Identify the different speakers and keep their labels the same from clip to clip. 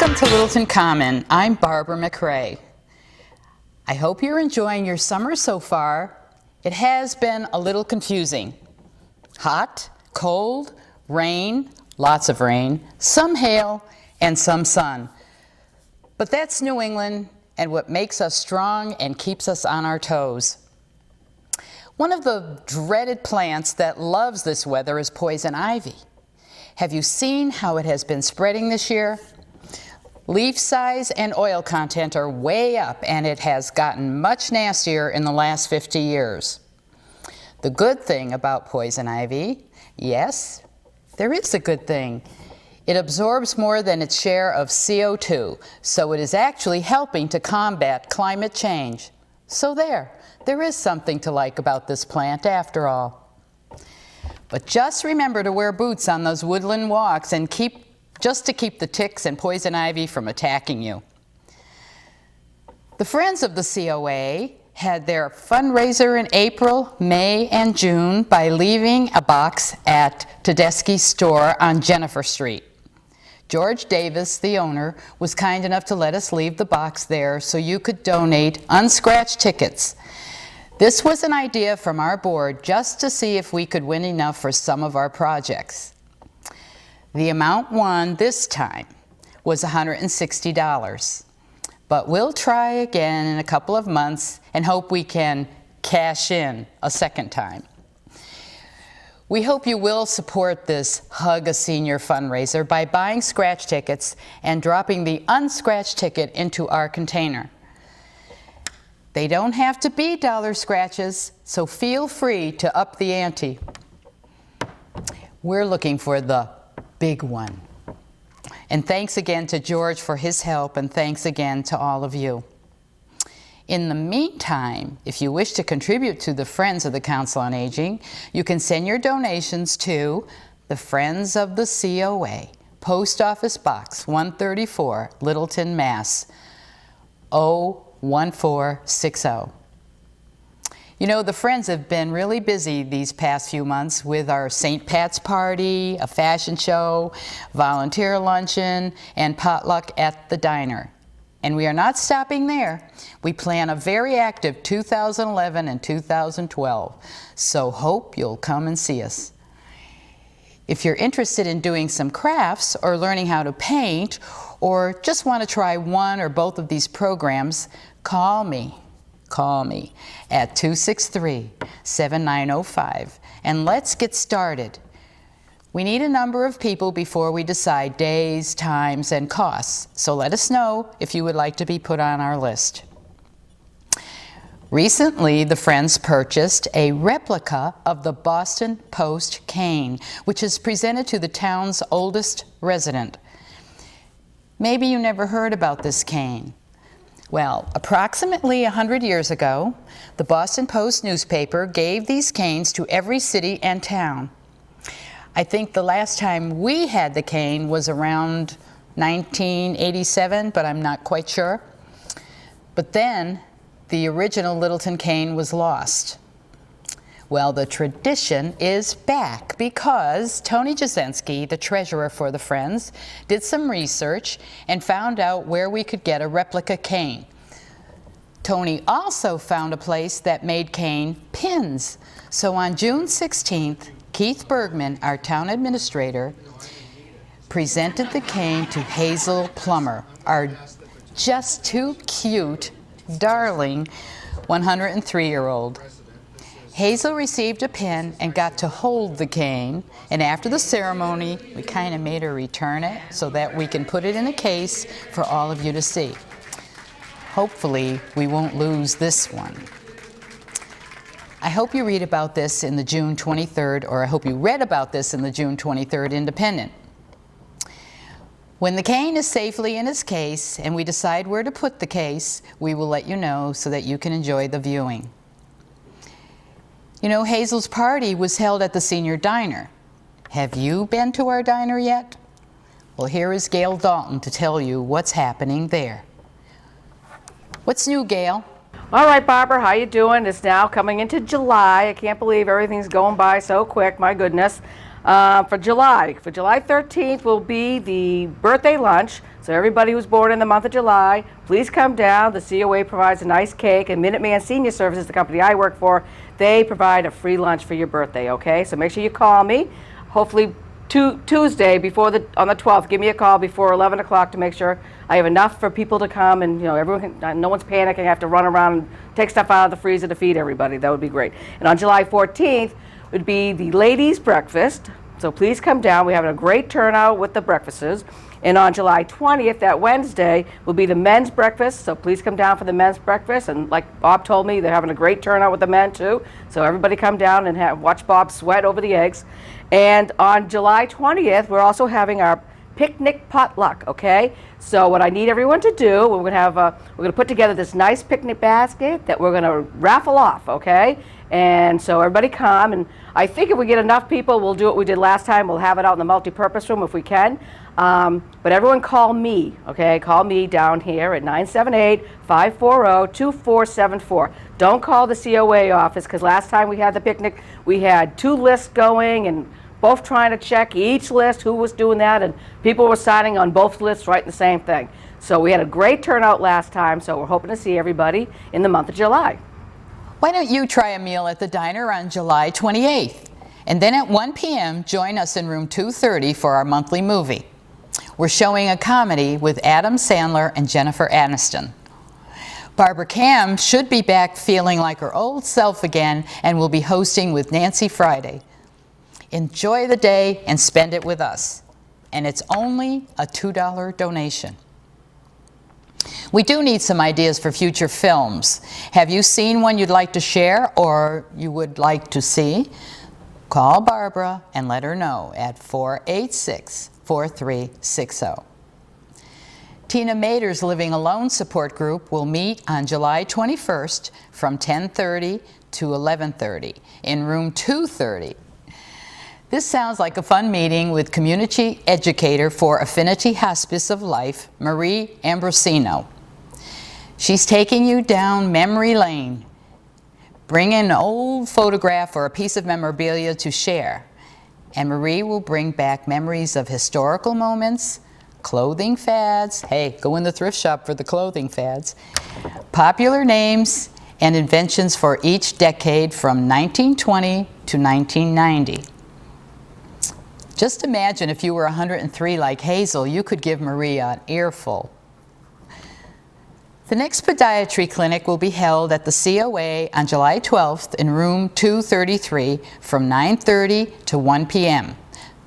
Speaker 1: Welcome to Littleton Common. I'm Barbara McRae. I hope you're enjoying your summer so far. It has been a little confusing. Hot, cold, rain, lots of rain, some hail, and some sun. But that's New England and what makes us strong and keeps us on our toes. One of the dreaded plants that loves this weather is poison ivy. Have you seen how it has been spreading this year? Leaf size and oil content are way up, and it has gotten much nastier in the last 50 years. The good thing about poison ivy, yes, there is a good thing. It absorbs more than its share of CO2, so it is actually helping to combat climate change. So there is something to like about this plant after all. But just remember to wear boots on those woodland walks and just to keep the ticks and poison ivy from attacking you. The Friends of the COA had their fundraiser in April, May, and June by leaving a box at Tedeschi's store on Jennifer Street. George Davis, the owner, was kind enough to let us leave the box there so you could donate unscratched tickets. This was an idea from our board just to see if we could win enough for some of our projects. The amount won this time was $160, but we'll try again in a couple of months and hope we can cash in a second time. We hope you will support this Hug a Senior fundraiser by buying scratch tickets and dropping the unscratched ticket into our container. They don't have to be dollar scratches, so feel free to up the ante. We're looking for the big one. And thanks again to George for his help, and thanks again to all of you. In the meantime, if you wish to contribute to the Friends of the Council on Aging, you can send your donations to the Friends of the COA, Post Office Box 134, Littleton, Mass. 01460. You know, the Friends have been really busy these past few months with our St. Pat's party, a fashion show, volunteer luncheon, and potluck at the diner. And we are not stopping there. We plan a very active 2011 and 2012, so hope you'll come and see us. If you're interested in doing some crafts or learning how to paint, or just want to try one or both of these programs, call me at 263-7905 and let's get started. We need a number of people before we decide days, times, and costs, so let us know if you would like to be put on our list. Recently, the Friends purchased a replica of the Boston Post cane, which is presented to the town's oldest resident. Maybe you never heard about this cane. Well, approximately 100 years ago, the Boston Post newspaper gave these canes to every city and town. I think the last time we had the cane was around 1987, but I'm not quite sure. But then, the original Littleton cane was lost. Well, the tradition is back because Tony Jasinski, the treasurer for the Friends, did some research and found out where we could get a replica cane. Tony also found a place that made cane pins. So on June 16th, Keith Bergman, our town administrator, presented the cane to Hazel Plummer, our just too cute, darling 103-year-old. Hazel received a pin and got to hold the cane, and after the ceremony, we kind of made her return it so that we can put it in a case for all of you to see. Hopefully, we won't lose this one. I hope you read about this in the June 23rd, or I hope you read about this in the June 23rd Independent. When the cane is safely in its case and we decide where to put the case, we will let you know so that you can enjoy the viewing. You know, Hazel's party was held at the senior diner. Have you been to our diner yet? Well, here is Gail Dalton to tell you what's happening there. What's new, Gail?
Speaker 2: All right, Barbara, how you doing? It's now coming into July. I can't believe everything's going by so quick, my goodness. For July 13th will be the birthday lunch. So everybody who's born in the month of July, please come down. The COA provides a nice cake, and Minuteman Senior Services, the company I work for, they provide a free lunch for your birthday, okay? So make sure you call me. Hopefully Tuesday on the 12th, give me a call before 11 o'clock to make sure I have enough for people to come, and everyone can, no one's panicking. I have to run around and take stuff out of the freezer to feed everybody. That would be great. And on July 14th would be the ladies' breakfast. So please come down. We're having a great turnout with the breakfasts. And on July 20th, that Wednesday, will be the men's breakfast. So please come down for the men's breakfast. And like Bob told me, they're having a great turnout with the men too. So everybody come down and watch Bob sweat over the eggs. And on July 20th, we're also having our picnic potluck, okay? So what I need everyone to do, we're gonna put together this nice picnic basket that we're gonna raffle off, okay? And so everybody come, and I think if we get enough people, we'll do what we did last time. We'll have it out in the multi-purpose room if we can. But everyone call me, okay? Call me down here at 978-540-2474. Don't call the COA office, because last time we had the picnic, we had 2 lists going, and both trying to check each list, who was doing that, and people were signing on both lists writing the same thing. So we had a great turnout last time, so we're hoping to see everybody in the month of July.
Speaker 1: Why don't you try a meal at the diner on July 28th? And then at 1 p.m., join us in room 230 for our monthly movie. We're showing a comedy with Adam Sandler and Jennifer Aniston. Barbara Cam should be back feeling like her old self again and will be hosting with Nancy Friday. Enjoy the day and spend it with us. And it's only a $2 donation. We do need some ideas for future films. Have you seen one you'd like to share or you would like to see? Call Barbara and let her know at 486-4360. Tina Mader's Living Alone support group will meet on July 21st from 10:30 to 11:30 in room 230. This sounds like a fun meeting with community educator for Affinity Hospice of Life, Marie Ambrosino. She's taking you down memory lane. Bring an old photograph or a piece of memorabilia to share. And Marie will bring back memories of historical moments, clothing fads. Hey, go in the thrift shop for the clothing fads. Popular names and inventions for each decade from 1920 to 1990. Just imagine if you were 103 like Hazel, you could give Marie an earful. The next podiatry clinic will be held at the COA on July 12th in room 233 from 9:30 to 1 p.m.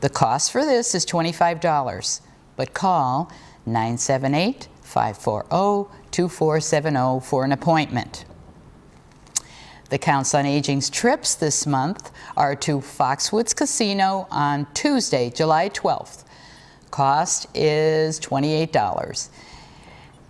Speaker 1: The cost for this is $25, but call 978-540-2470 for an appointment. The Council on Aging's trips this month are to Foxwoods Casino on Tuesday, July 12th. Cost is $28.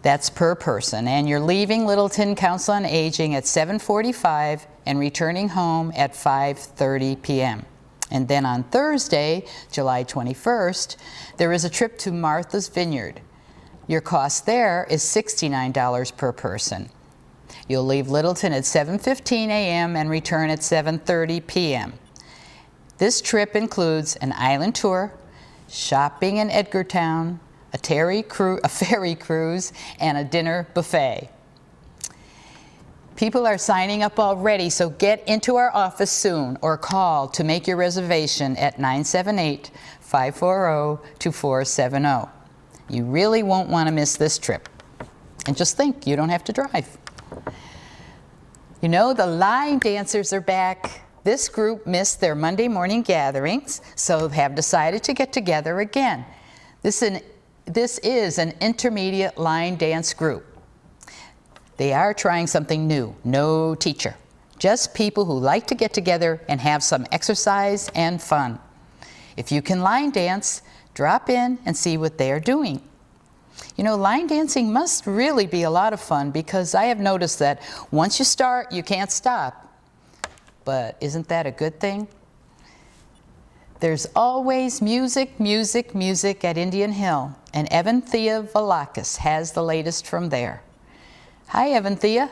Speaker 1: That's per person, and you're leaving Littleton Council on Aging at 7:45 and returning home at 5:30 p.m. And then on Thursday, July 21st, there is a trip to Martha's Vineyard. Your cost there is $69 per person. You'll leave Littleton at 7:15 a.m. and return at 7:30 p.m. This trip includes an island tour, shopping in Edgartown, a ferry cruise, and a dinner buffet. People are signing up already, so get into our office soon or call to make your reservation at 978-540-2470. You really won't want to miss this trip. And just think, you don't have to drive. You know, the line dancers are back. This group missed their Monday morning gatherings, so have decided to get together again. This is an intermediate line dance group. They are trying something new, no teacher. Just people who like to get together and have some exercise and fun. If you can line dance, drop in and see what they are doing. You know, line dancing must really be a lot of fun because I have noticed that once you start, you can't stop. But isn't that a good thing? There's always music, music, music at Indian Hill, and Evanthea Valakis has the latest from there. Hi, Evanthea.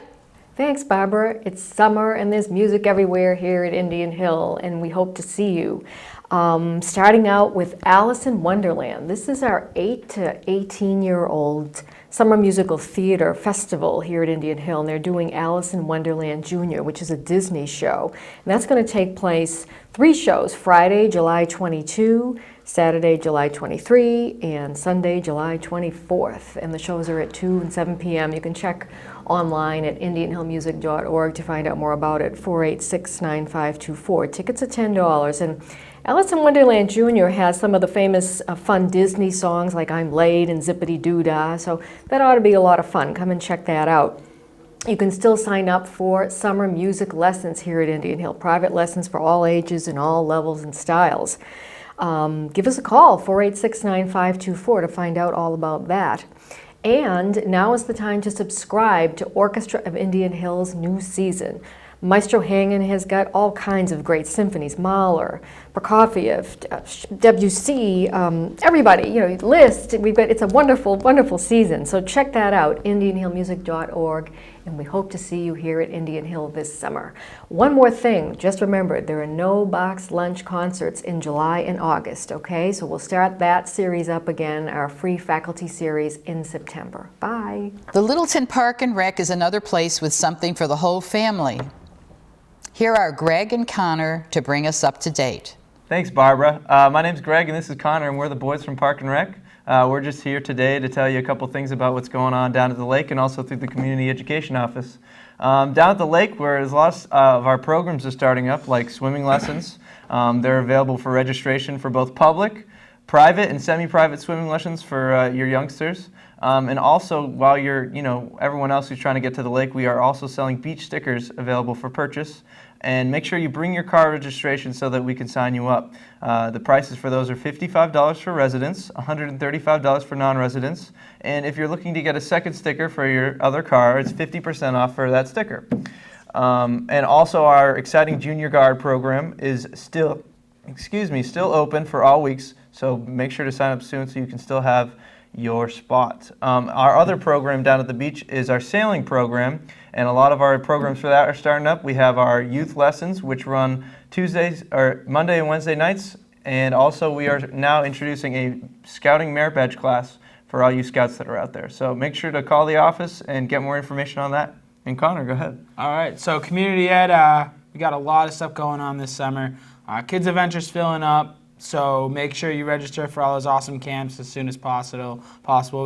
Speaker 3: Thanks, Barbara. It's summer and there's music everywhere here at Indian Hill, and we hope to see you. Starting out with Alice in Wonderland. This is our 8 to 18-year-old summer musical theater festival here at Indian Hill, and they're doing Alice in Wonderland Jr., which is a Disney show. And that's going to take place 3 shows, Friday, July 22, Saturday, July 23, and Sunday, July 24th. And the shows are at 2 and 7 p.m. You can check online at indianhillmusic.org to find out more about it, 486-9524. Tickets are $10. And Alice in Wonderland Jr. has some of the famous fun Disney songs like I'm Late and Zippity Doo Dah, so that ought to be a lot of fun. Come and check that out. You can still sign up for summer music lessons here at Indian Hill, private lessons for all ages and all levels and styles. Give us a call, 486-9524, to find out all about that. And now is the time to subscribe to Orchestra of Indian Hill's new season. Maestro Hangen has got all kinds of great symphonies, Mahler, Prokofiev, Debussy, everybody, Liszt. It's a wonderful, wonderful season. So check that out, indianhillmusic.org, and we hope to see you here at Indian Hill this summer. One more thing, just remember, there are no box lunch concerts in July and August, okay? So we'll start that series up again, our free faculty series, in September. Bye.
Speaker 1: The Littleton Park and Rec is another place with something for the whole family. Here are Greg and Connor to bring us up to date.
Speaker 4: Thanks, Barbara. My name's Greg and this is Connor, and we're the boys from Park and Rec. We're just here today to tell you a couple things about what's going on down at the lake and also through the Community Education Office. Down at the lake, where there's lots of our programs are starting up, like swimming lessons. They're available for registration for both public, private, and semi-private swimming lessons for your youngsters. And also, while you're, everyone else who's trying to get to the lake, we are also selling beach stickers available for purchase. And make sure you bring your car registration so that we can sign you up. The prices for those are $55 for residents, $135 for non-residents. And if you're looking to get a second sticker for your other car, it's 50% off for that sticker. And also, our exciting Junior Guard program is still open for all weeks. So make sure to sign up soon so you can still have your spot. Our other program down at the beach is our sailing program, and a lot of our programs for that are starting up. We have our youth lessons, which run Monday and Wednesday nights, and also we are now introducing a Scouting Merit Badge class for all you scouts that are out there. So make sure to call the office and get more information on that. And Connor, go ahead.
Speaker 5: All right, so Community Ed, we got a lot of stuff going on this summer. Kids Adventure's filling up. So make sure you register for all those awesome camps as soon as possible.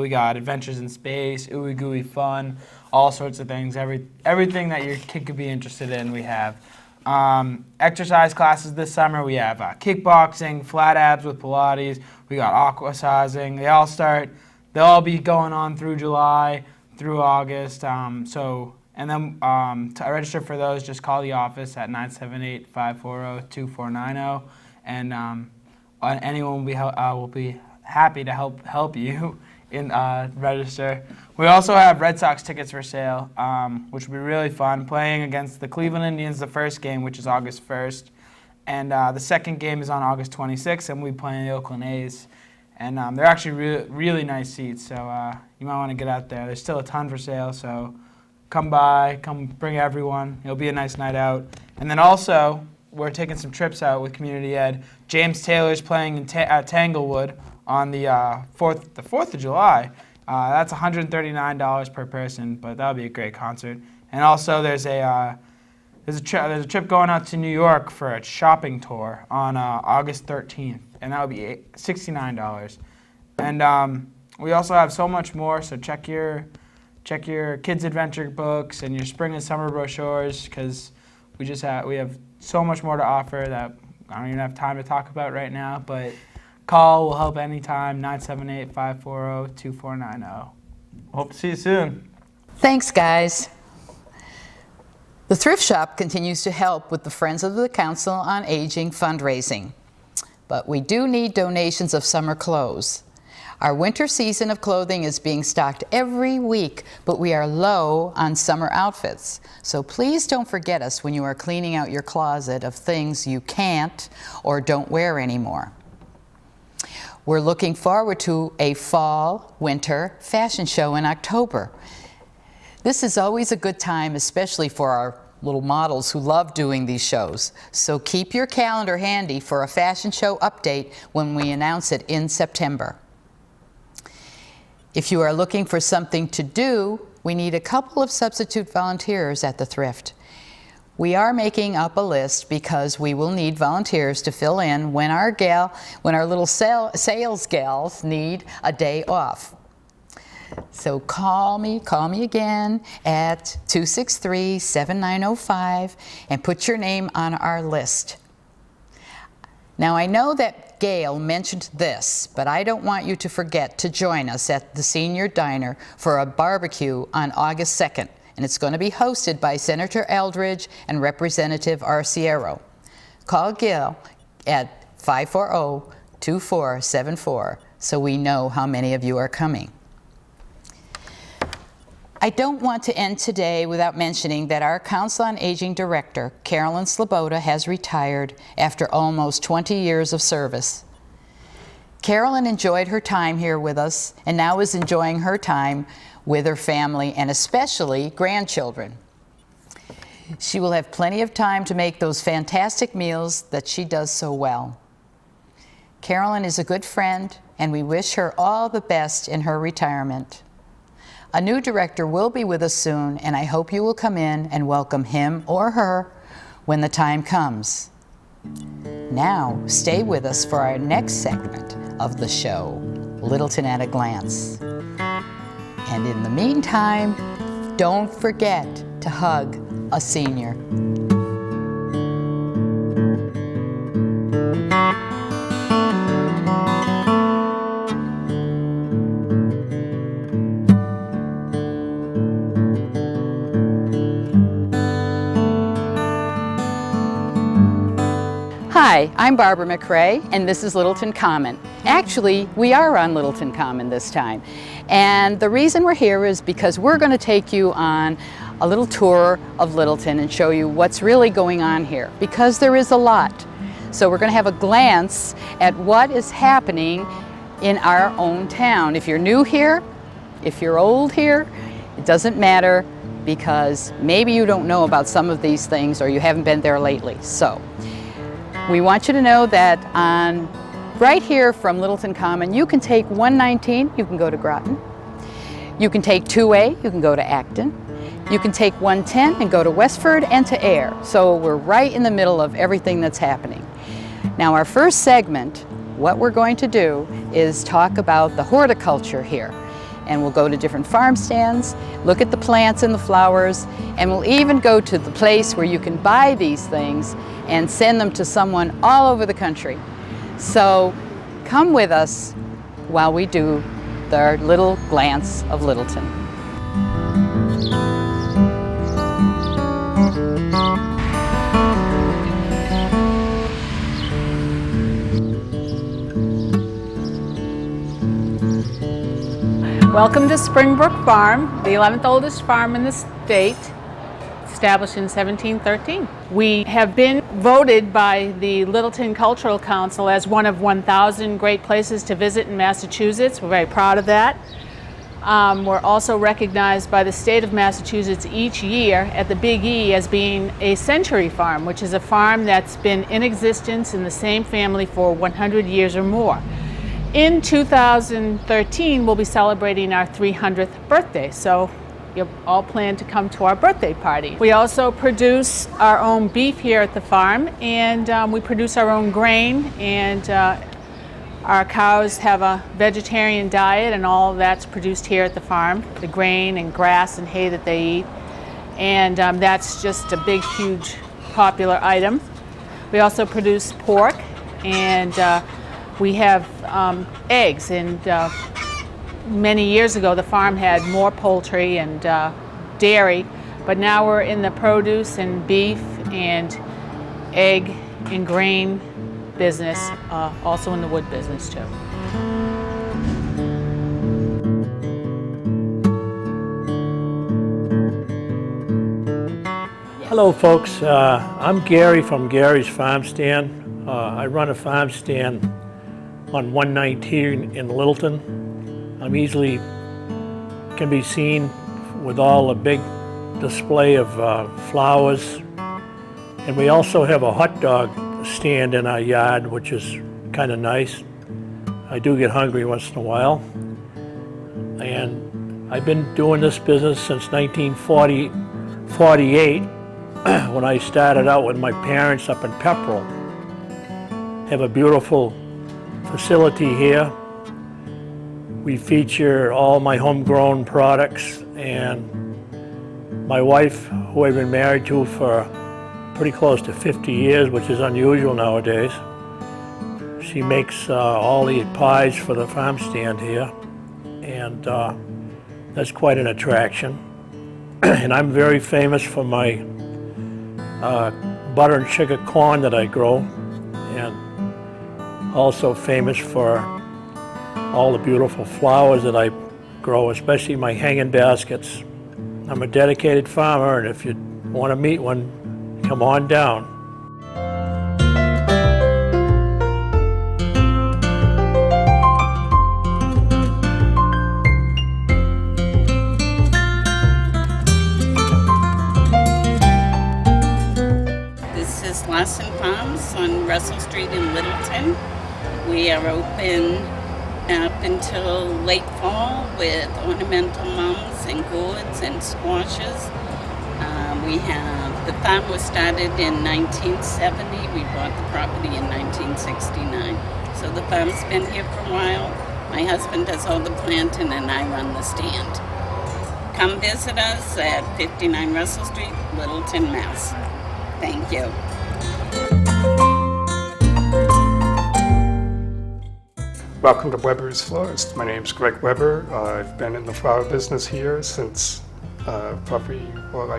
Speaker 5: We got Adventures in Space, Ooey Gooey Fun, all sorts of things. Everything that your kid could be interested in, we have. Exercise classes this summer. We have kickboxing, flat abs with Pilates. We got aquasizing. They'll all be going on through July, through August. To register for those, just call the office at 978-540-2490. And anyone will be happy to help you in register. We also have Red Sox tickets for sale, which will be really fun. Playing against the Cleveland Indians, the first game, which is August 1st, and the second game is on August 26th, and we'll be playing the Oakland A's. And they're actually really nice seats, so you might want to get out there. There's still a ton for sale, so come bring everyone. It'll be a nice night out. And then also, we're taking some trips out with Community Ed. James Taylor's playing at Tanglewood on the 4th of July. That's $139 per person, but that'll be a great concert. And also, there's a trip going out to New York for a shopping tour on August 13th, and that would be $69. And we also have so much more. So check your kids' adventure books and your spring and summer brochures, because we have so much more to offer that I don't even have time to talk about right now, but call, will help anytime, 978-540-2490.
Speaker 4: Hope to see you soon.
Speaker 1: Thanks, guys. The thrift shop continues to help with the Friends of the Council on Aging fundraising, but we do need donations of summer clothes. Our winter season of clothing is being stocked every week, but we are low on summer outfits. So please don't forget us when you are cleaning out your closet of things you can't or don't wear anymore. We're looking forward to a fall-winter fashion show in October. This is always a good time, especially for our little models who love doing these shows. So keep your calendar handy for a fashion show update when we announce it in September. If you are looking for something to do, we need a couple of substitute volunteers at the thrift. We are making up a list because we will need volunteers to fill in when our little sales gals need a day off. So call me again at 263-7905 and put your name on our list. Now I know that Gail mentioned this, but I don't want you to forget to join us at the Senior Diner for a barbecue on August 2nd, and it's going to be hosted by Senator Eldridge and Representative Arciero. Call Gail at 540-2474 so we know how many of you are coming. I don't want to end today without mentioning that our Council on Aging Director, Carolyn Sloboda, has retired after almost 20 years of service. Carolyn enjoyed her time here with us and now is enjoying her time with her family and especially grandchildren. She will have plenty of time to make those fantastic meals that she does so well. Carolyn is a good friend and we wish her all the best in her retirement. A new director will be with us soon, and I hope you will come in and welcome him or her when the time comes. Now, stay with us for our next segment of the show, Littleton at a Glance. And in the meantime, don't forget to hug a senior. Hi, I'm Barbara McRae, and this is Littleton Common. Actually, we are on Littleton Common this time. And the reason we're here is because we're going to take you on a little tour of Littleton and show you what's really going on here, because there is a lot. So we're going to have a glance at what is happening in our own town. If you're new here, if you're old here, it doesn't matter, because maybe you don't know about some of these things or you haven't been there lately. So we want you to know that right here from Littleton Common, you can take 119, you can go to Groton. You can take 2A, you can go to Acton. You can take 110 and go to Westford and to Ayr. So we're right in the middle of everything that's happening. Now our first segment, what we're going to do is talk about the horticulture here. And we'll go to different farm stands, look at the plants and the flowers, and we'll even go to the place where you can buy these things and send them to someone all over the country. So come with us while we do our little glance of Littleton.
Speaker 6: Welcome to Springbrook Farm, the 11th oldest farm in the state, established in 1713. We have been voted by the Littleton Cultural Council as one of 1,000 great places to visit in Massachusetts. We're very proud of that. We're also recognized by the state of Massachusetts each year at the Big E as being a century farm, which is a farm that's been in existence in the same family for 100 years or more. In 2013, we'll be celebrating our 300th birthday, so you all plan to come to our birthday party. We also produce our own beef here at the farm, and we produce our own grain, and our cows have a vegetarian diet, and all of that's produced here at the farm, the grain and grass and hay that they eat, and that's just a big, huge, popular item. We also produce pork, and we have eggs, and many years ago the farm had more poultry and dairy, but now we're in the produce and beef and egg and grain business, also in the wood business too.
Speaker 7: Hello folks, I'm Gary from Gary's Farm Stand. I run a farm stand on 119 in Littleton. I'm easily can be seen with all the big display of flowers. And we also have a hot dog stand in our yard, which is kind of nice. I do get hungry once in a while. And I've been doing this business since 1948, when I started out with my parents up in Pepperell. Have a beautiful facility here. We feature all my homegrown products, and my wife, who I've been married to for pretty close to 50 years, which is unusual nowadays. She makes all the pies for the farm stand here, and that's quite an attraction. And I'm very famous for my butter and sugar corn that I grow, and also famous for all the beautiful flowers that I grow, especially my hanging baskets. I'm a dedicated farmer, and if you want to meet one, come on down.
Speaker 8: This is Lawson Farms on Russell Street in Littleton. We are open up until late fall with ornamental mums and gourds and squashes. The farm was started in 1970. We bought the property in 1969. So the farm's been here for a while. My husband does all the planting and I run the stand. Come visit us at 59 Russell Street, Littleton, Mass. Thank you.
Speaker 9: Welcome to Weber's Florist. My name's Greg Weber. I've been in the flower business here since I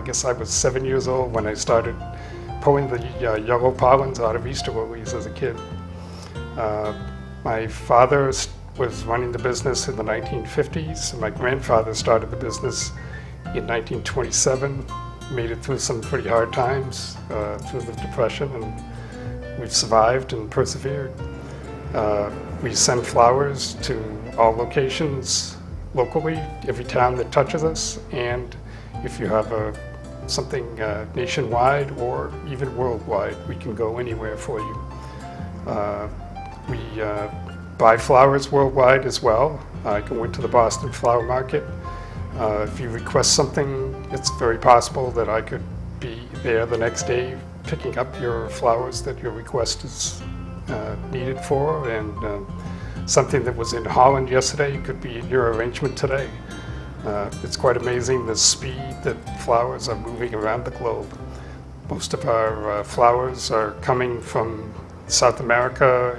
Speaker 9: guess I was 7 years old when I started pulling the yellow pollens out of Easter lilies as a kid. My father was running the business in the 1950s, and my grandfather started the business in 1927. Made it through some pretty hard times, through the Depression, and we've survived and persevered. We send flowers to all locations locally, every town that touches us, and if you have something nationwide or even worldwide, we can go anywhere for you. We buy flowers worldwide as well. I can went to the Boston Flower Market. If you request something, it's very possible that I could be there the next day picking up your flowers that your request is needed for, and something that was in Holland yesterday could be in your arrangement today. It's quite amazing the speed that flowers are moving around the globe. Most of our flowers are coming from South America,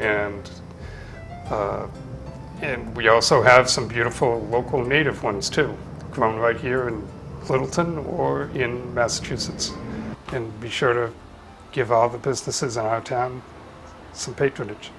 Speaker 9: and we also have some beautiful local native ones too, grown right here in Littleton or in Massachusetts. And be sure to give all the businesses in our town some patronage.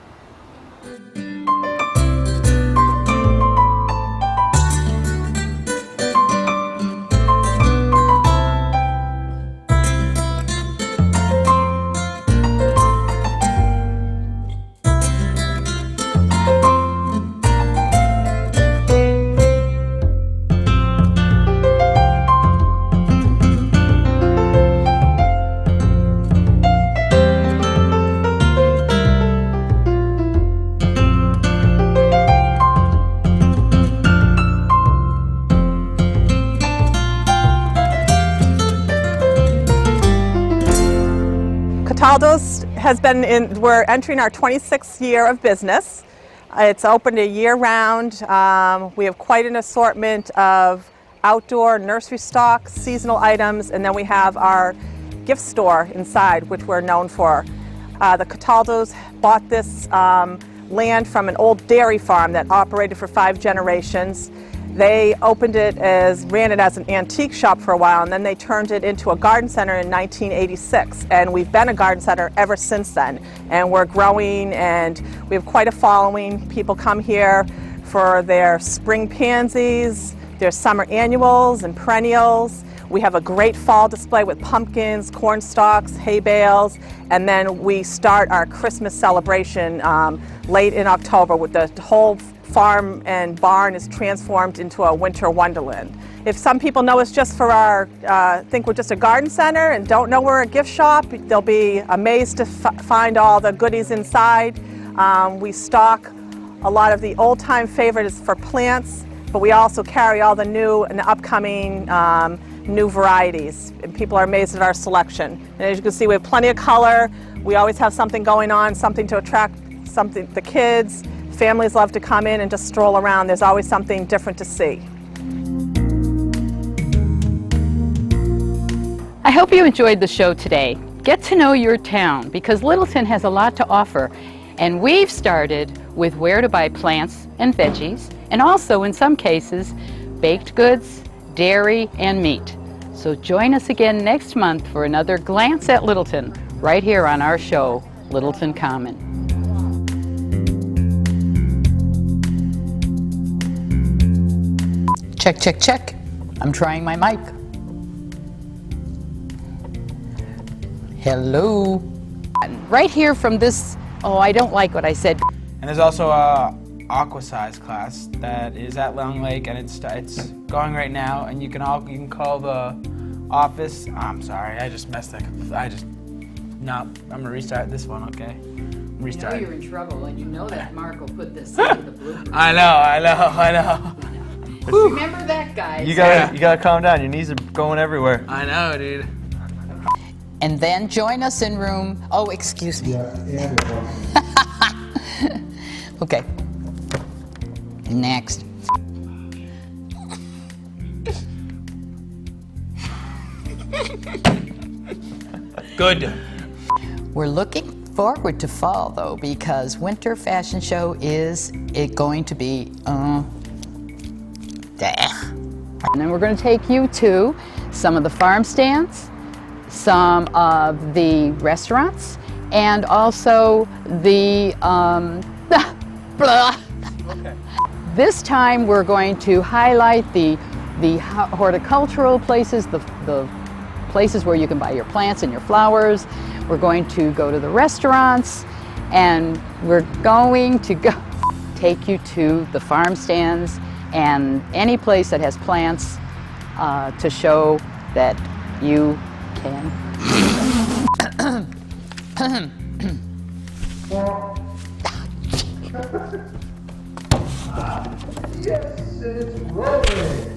Speaker 10: We're entering our 26th year of business. It's opened a year round. We have quite an assortment of outdoor nursery stock, seasonal items, and then we have our gift store inside, which we're known for. The Cataldos bought this land from an old dairy farm that operated for 5 generations. They ran it as an antique shop for a while, and then they turned it into a garden center in 1986. And we've been a garden center ever since then. And we're growing, and we have quite a following. People come here for their spring pansies, their summer annuals and perennials. We have a great fall display with pumpkins, corn stalks, hay bales, and then we start our Christmas celebration late in October with the whole farm and barn is transformed into a winter wonderland. If some people know us just for our, think we're just a garden center and don't know we're a gift shop, they'll be amazed to find all the goodies inside. We stock a lot of the old-time favorites for plants, but we also carry all the new and upcoming new varieties, and people are amazed at our selection. And as you can see, we have plenty of color. We always have something going on, something to attract the kids. Families love to come in and just stroll around. There's always something different to see.
Speaker 1: I hope you enjoyed the show today. Get to know your town because Littleton has a lot to offer. And we've started with where to buy plants and veggies, and also in some cases, baked goods, dairy, and meat. So join us again next month for another glance at Littleton, right here on our show, Littleton Common. Check, check, check. I'm trying my mic. Hello. Right here from this, oh, I don't like what I said.
Speaker 5: And there's also a aqua size class that is at Long Lake, and it's going right now. And you can call the office. I'm sorry, I just messed up. No, I'm gonna restart this one. Okay, restart.
Speaker 1: You know you're in trouble, and you know that Mark will put this in the blooper.
Speaker 5: I know.
Speaker 1: Remember that, guys.
Speaker 4: You gotta calm down. Your knees are going everywhere.
Speaker 5: I know, dude.
Speaker 1: And then join us in room, oh, excuse me. Okay. Next.
Speaker 5: Good.
Speaker 1: We're looking forward to fall, though, because winter fashion show is going to be, And then we're going to take you to some of the farm stands, some of the restaurants, and also the,
Speaker 5: Okay.
Speaker 1: This time we're going to highlight the horticultural places, the places where you can buy your plants and your flowers. We're going to go to the restaurants, and we're going to take you to the farm stands and any place that has plants to show that you can.
Speaker 11: Yes, it's rolling.